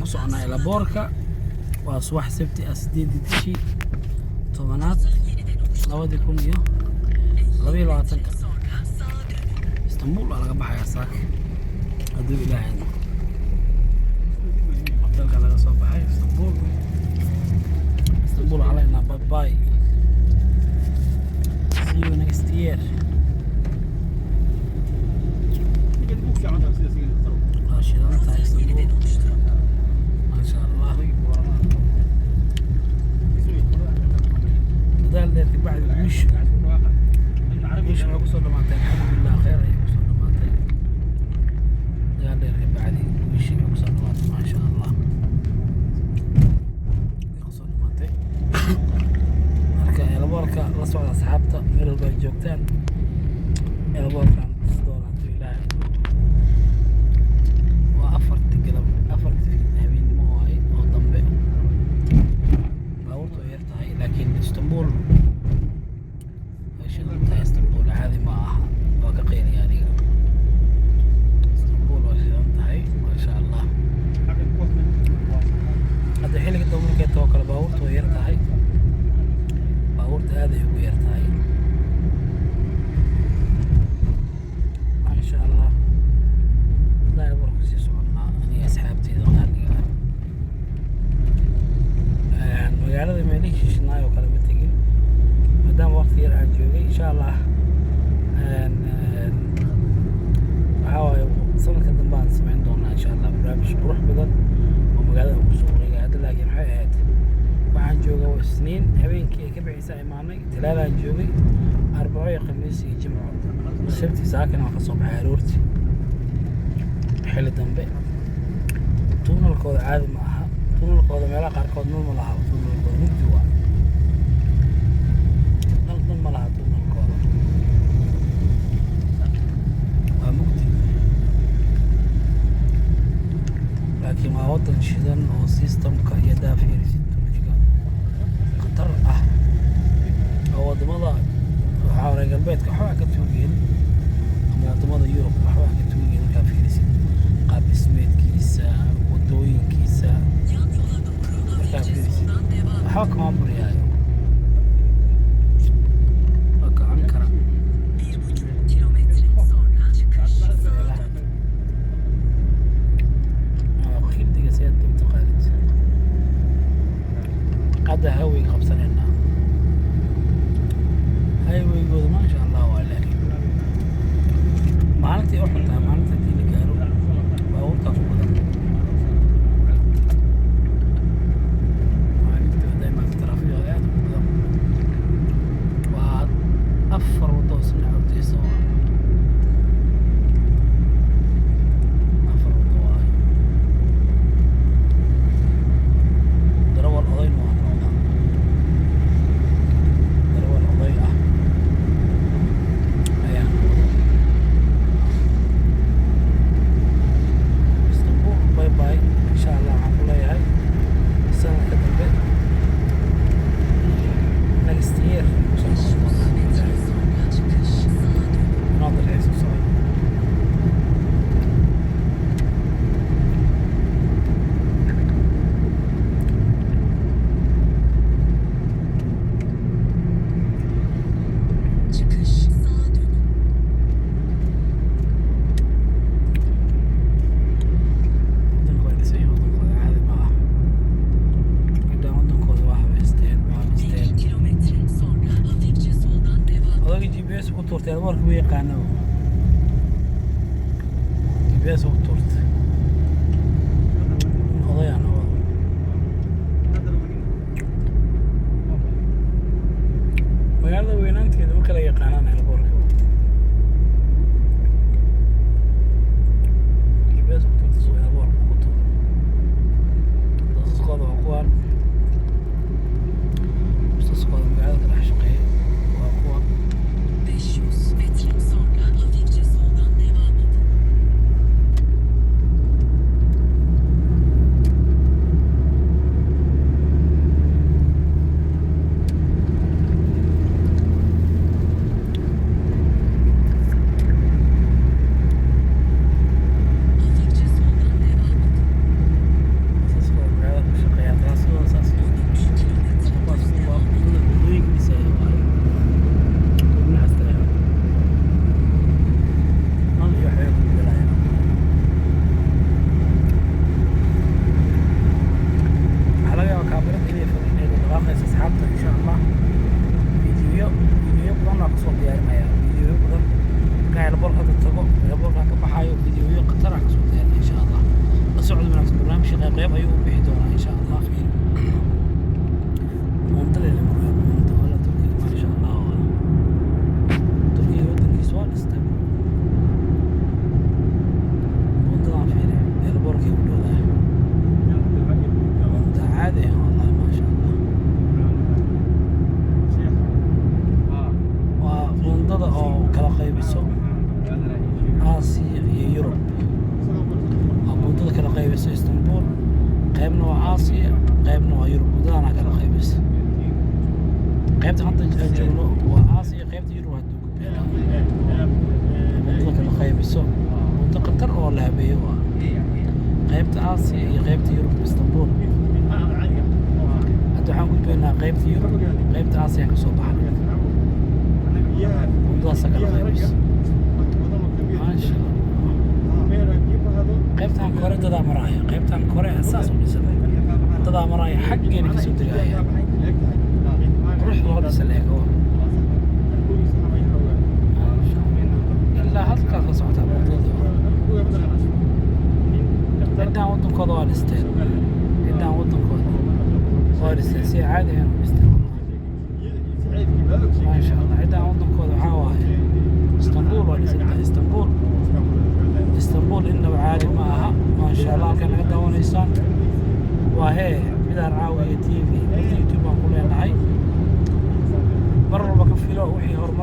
ku soconaa Elaboorka. Waa subax Sabti ah 8 bishii 10aad 2022 Istanbul laga baxayaa saaka hadduu Ilaahay dalka laga soo baxay Istanbul علينا bye bye see you next year راشدان تاع اسطنبول ما شاء الله بدال ديرك بعد مش وصل لمعتين الحمد لله خير وصل لمعتين بدال ديرك بعد مش وصل لمعتين ما شاء الله وصل لمعتين marka Elaboorka la socda asxaabta meel walba ay joogtaan Elaboorka اسطنبول شنطة اسطنبول هذه معها واقعين يعني اسطنبول وشنطة هاي ما شاء الله هذا حين قدام ممكن توكل باورت ويرتاح هاي باورت هذه ويرتاح هاي ما شاء الله لا يبغى كسي سعودنا أنا أصحابتي ذولا magaalada meelihi shishnaayo kala ma tegin maadaama waqti yar aan joogay insha Allah waxa waaye sanadka dambe aan sameyn doonaa insha Allah barnaamij qurux badan oo magaalada ku soo wareegay hadda laakiin waxay ahayd waxaan joogay Isniin habeenkii ka bixisay imaanay Talaadaan joogay Arbaco iyo Khamiis iyo Jimco Sabti saakana waxaan soo baxay aroortii xilli dambe tuunalkooda caadi ma aha tuunalkooda meelaha qaarkood ma laha mugdi waa dhan ma laha tuunalkooda waa mugdi laakiin waa wadan shidan oo systemka iyo daafiyarisi turkiga khatar ah oo wadamada waxaa reer galbeedka waxbaa ka tuugeen ama wadamada Yurub waxbaa ka tuugeen markaa fiirisi qaab dhismeedkiisa wadooyinkiisa حكم أمريكا بقى أنكرة أخير دي سيادة انتقالت قد هوي خبصة لنا هايوي يقول ما شاء الله وعليك معناتي أحطها معناتي دي لكارو بأوطة فوقها أفر وطوس من عرضي سواء أفر وطواي دروا الأضين وأنوضا دروا الأضيئة أيان اسطنبول باي باي إن شاء الله عن كل هاي السنة كده البيت next year ناظر عيسى صحيح وتورت الورك ويقانو جباس وتورت قضية أنا والله magaalada weynaanteeda ma kala yaqaanaan elboorka jibbaas ku turta soo elboorka ku turta dasaskooda waa kuwaan dasaskooda magaalada ka dhex shaqeeya waa kuwa ayuu u bixi doonaa insha allah khayr. Buundada la marayo buunda wala Turkiga maasha allah Turkiga wadankiisa waa dhistay buundadan fiiri eelboorkii u dhowdahay buunda caadi ah wallahi maasha allah waa buundada oo kala qaybiso Aasiya iyo Yurub waa buundada kala qaybiso Istanbul qaybna waa Aasiya qaybna waa Yurub buundadana kala qaybisa qaybta hadda aan joogno waa Aasiya qaybta Yurub hadda ku biirta buundada kala qaybiso buunda qatar oo la habeeyo waa qaybta Aasiya iyo qaybta Yurub Istanbul hadda waxaan gudbaynaa qaybta Yurub qaybta Aasiya ka soo baxnay buundadaas kala qaybiso maasha Allah qaybtan kore dadaa maraya qaybtan kore asaas u dhisan dadaa maraya xaggeena kasoo degaya qurux loo dhisan eego ilaa halkaas la socotaa buundada cidaan wadankooda waa dhisteen cidaan wadankooda waa dhisteen si caadi ah u dhisteen maasha Allah cidaan wadankooda waxaa waaye Istanbul waa dhisantahay Istanbul إنه عالي معها ما شاء الله كان هذا هو الإنسان وهي بدار عاوية تي في يوتيوب أقول لنا هاي مرة بكفي له وحي هرب